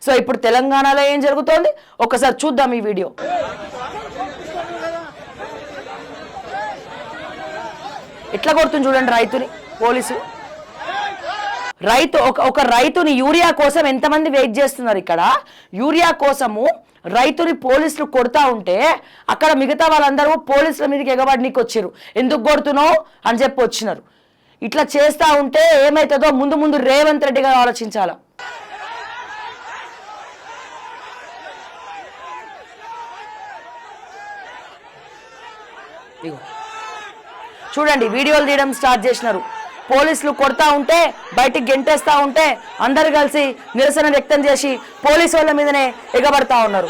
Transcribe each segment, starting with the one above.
So ఇప్పుడు తెలంగాణలో ఏం జరుగుతోంది ఒకసారి చూద్దాం ఈ వీడియో. ఎట్లా కొడుతుంది చూడండి రైతుని పోలీసులు. ఒక రైతుని యూరియా కోసం ఎంతమంది వెయిట్ చేస్తున్నారు. ఇక్కడ యూరియా కోసము రైతుని పోలీసులు కొడతా ఉంటే అక్కడ మిగతా వాళ్ళందరూ పోలీసుల మీదకి ఎగబడినీకి వచ్చారు. ఎందుకు కొడుతున్నావు అని చెప్పి వచ్చినారు. ఇట్లా చేస్తూ ఉంటే ఏమవుతుందో ముందు ముందు రేవంత్ రెడ్డి గారు ఆలోచించాల. చూడండి వీడియోలు తీయడం స్టార్ట్ చేసినారు. పోలీసులు కొడతా ఉంటే బయటికి గెంటేస్తా ఉంటే అందరు కలిసి నిరసన వ్యక్తం చేసి పోలీసు వాళ్ళ మీదనే ఎగబడతా ఉన్నారు.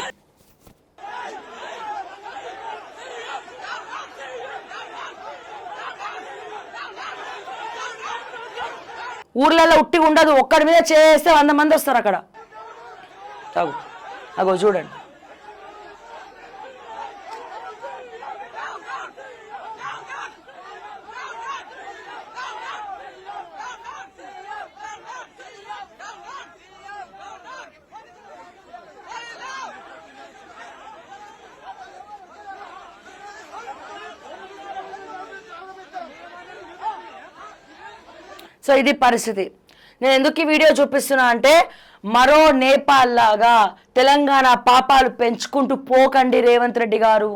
ఊర్లలో ఉట్టి ఉండదు, ఒక్కడి మీద చేస్తే 100 మంది వస్తారు అక్కడ. అగో చూడండి. సో ఇది పరిస్థితి. నేను ఎందుకు ఈ వీడియో చూపిస్తున్నా అంటే మరో నేపాల్ లాగా తెలంగాణ పాపాలు పెంచుకుంటూ పోకండి రేవంత్ రెడ్డి గారు.